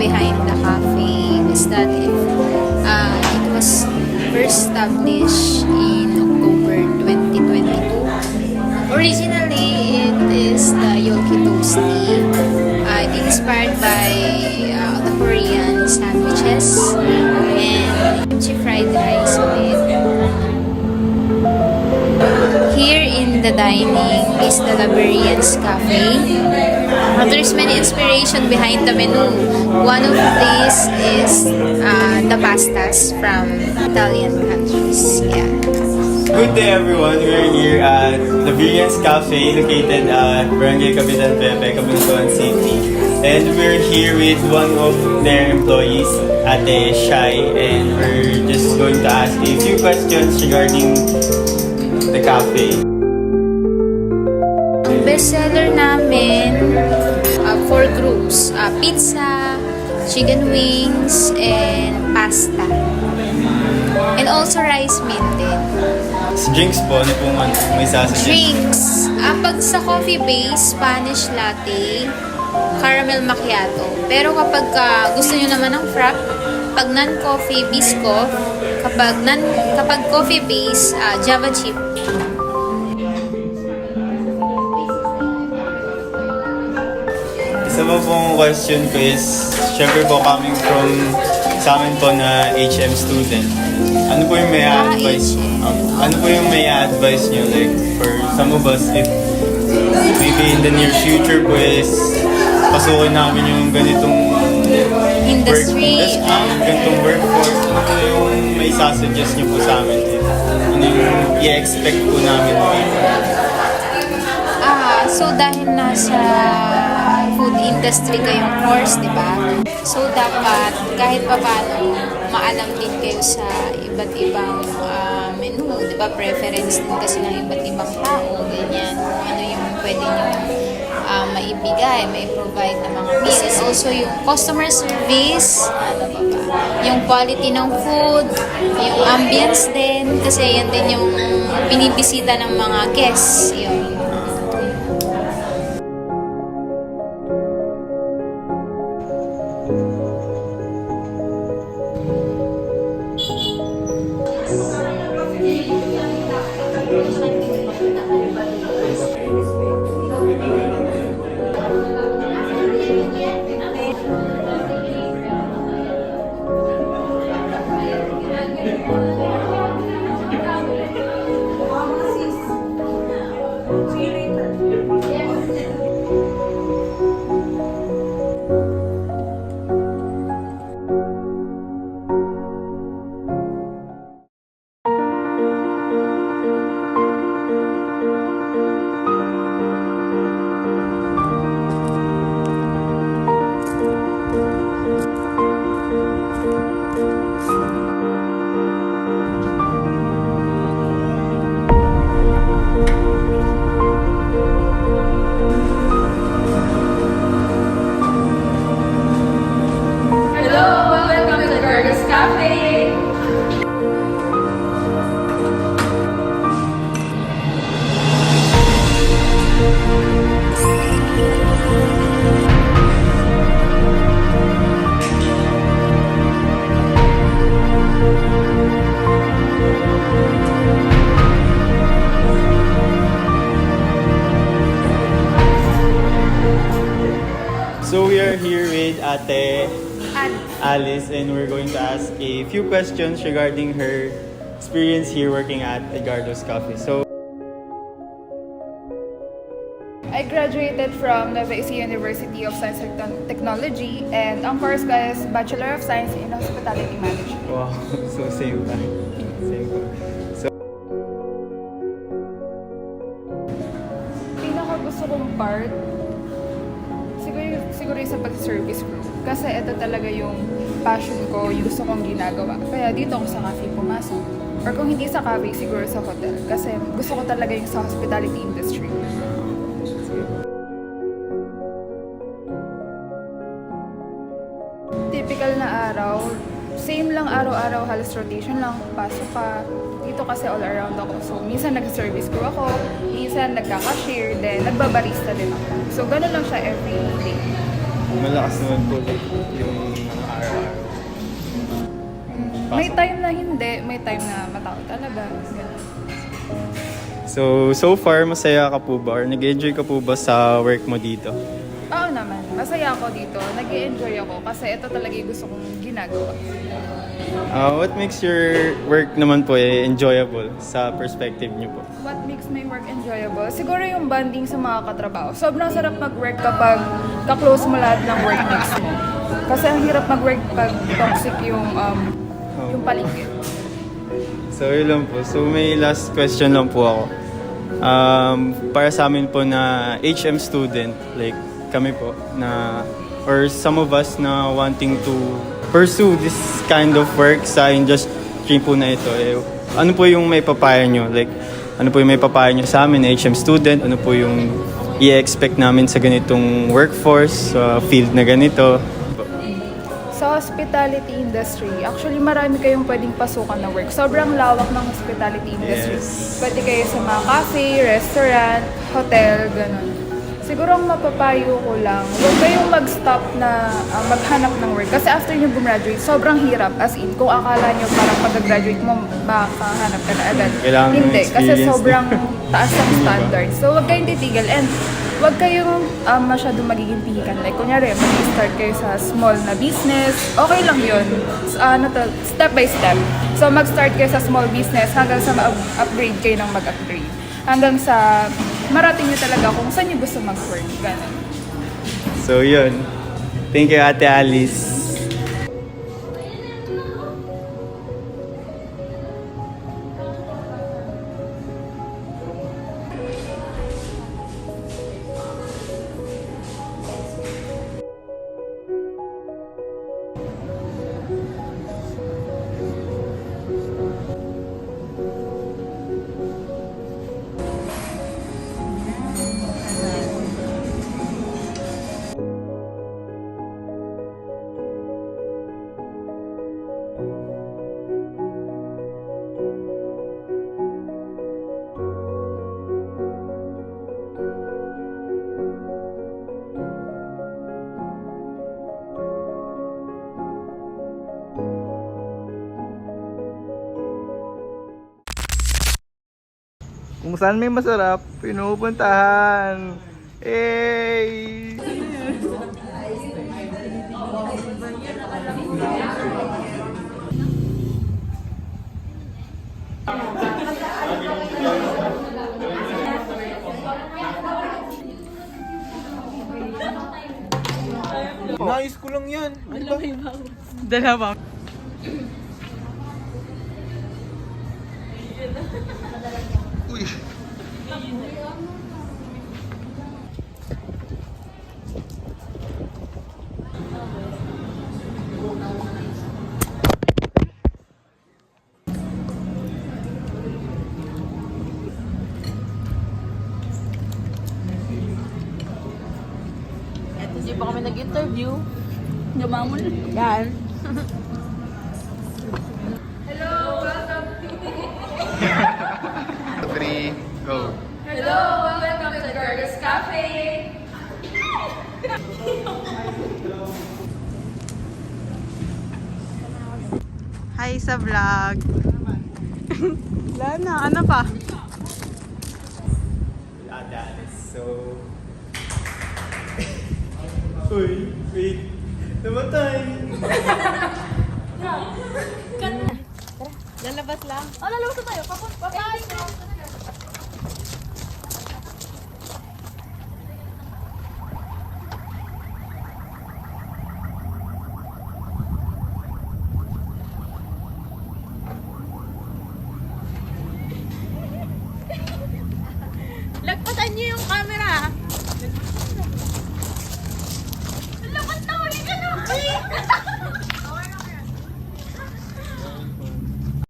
behind the cafe is that it was first established in October 2022. Originally, it is the Yoki Toasty. It is inspired by the Korean sandwiches and kimchi fried rice on it. Here in the dining is the Liberians Cafe. There's many inspiration behind the menu. One of these is the pastas from Italian countries. Yeah. Good day everyone, we're here at Liberians Cafe located at Barangay Capitan Pepe, Cabanatuan City. And we're here with one of their employees, Ate Shai, and we're just going to ask a few questions regarding the cafe. Ang bestseller namin, 4 groups. Pizza, chicken wings, and pasta. And also rice meat din. Sa drinks po, ano pong may sasuggest? Drinks. Pag sa coffee base, Spanish latte, caramel macchiato. Pero kapag gusto nyo naman ng frap, pag non-coffee, biscoff. Kapag coffee base, Java chip. Isa pa pong question ko is, syempre po coming from sa amin po na HM student, ano po yung may advice? Ano po yung may advice nyo, like for some of us, if maybe in the near future po is pasukin namin yung ganitong Industry. ganitong workforce, ano po yung may sasuggest nyo po sa amin? Ano yung i-expect po namin? So dahil nasa food industry kayong course, di ba? So dapat kahit pa paano maalam din kayo sa iba't ibang menu, di ba? Preference din kasi ng iba't ibang tao, ganyan. Kung ano yung pwede nyo maibigay, mai-provide na mga meals. And also yung customer service, ano pa ba? Yung quality ng food, yung ambience din, kasi yan din yung binibisita ng mga guests. Yun. So we are here with Ate Alice, and we're going to ask a few questions regarding her experience here working at Edgardo's Cafe. So, I graduated from Nueva Ecija University of Science and Technology, and ang course ko is Bachelor of Science in Hospitality Management. wow, so same time. Same ko. So, Pinaka gusto kong part, siguro yung sa pag-service crew. Kasi ito talaga yung passion ko, yung gusto kong ginagawa. Kaya dito ako sa cafe pumasok. Or kung hindi sa cafe, siguro sa hotel. Kasi gusto ko talaga yung sa hospitality industry. Typical na araw, same lang araw-araw, halos rotation lang, pasok pa. Dito kasi all around ako. So, minsan nag-service crew ako, minsan nagkaka-cashier, then nagbabarista din ako. So, gano'n lang siya every day. malakas naman po like, yung mga araw-araw. May time na hindi, may time na matao talaga. Ganun. So far, masaya ka po ba? Or nag-enjoy ka po ba sa work mo dito? Oo naman, masaya ako dito. Nag-i-enjoy ako kasi ito talaga yung gusto kong ginagawa. What makes your work naman po enjoyable sa perspective niyo po? What makes my work enjoyable? Siguro yung bonding sa mga katrabaho. Sobrang sarap mag-work kapag ka-close mo lahat ng workmates mo. Kasi ang hirap mag-work pag toxic yung paligid. So yun lang po. So may last question lang po ako. Para sa amin po na HM student, like kami po, na or some of us na wanting to pursue this kind of work sa industry po na ito, ano po yung may papayo nyo? Like, ano po yung may papayo nyo sa amin, HM student? Ano po yung i-expect namin sa ganitong workforce, field na ganito? Sa hospitality industry, actually marami kayong pwedeng pasukan na work. Sobrang lawak ng hospitality industry. Yes. Pwede kayo sa mga cafe, restaurant, hotel, ganun. Siguro ang mapapayo ko lang, huwag kayong mag-stop na maghanap ng work. Kasi after nyo gumraduate, sobrang hirap. As in, kung akala nyo parang pag-graduate mo, makahanap ka na agad. Kailangan ng Hindi, kasi experience. sobrang taas ng standards. So, huwag kayong titigil. And huwag kayong masyadong magiging pihikan. Like, kunyari, mag-start kayo sa small na business. Okay lang yun. Step by step. So, mag-start kayo sa small business hanggang sa ma-upgrade kayo ng mag-upgrade. Hanggang sa marating nyo talaga kung saan nyo gusto mag-work. Ganun. So yun. Thank you, Ate Alice. Kung saan may masarap, pinupuntahan. Hey! Inayos ko lang yan. Dalawa. Uy! Hindi pa kami nag-interview. Gamamon. Yan. Three, go. Hello! Welcome to Gorgeous Cafe! Hi sa vlog. Wala na. Ano pa? Ate Alice. So... Uy, wait. Namatay. Lalabas lang. Oh, lalabas na tayo. Papayos na. Lagpasan niyo yung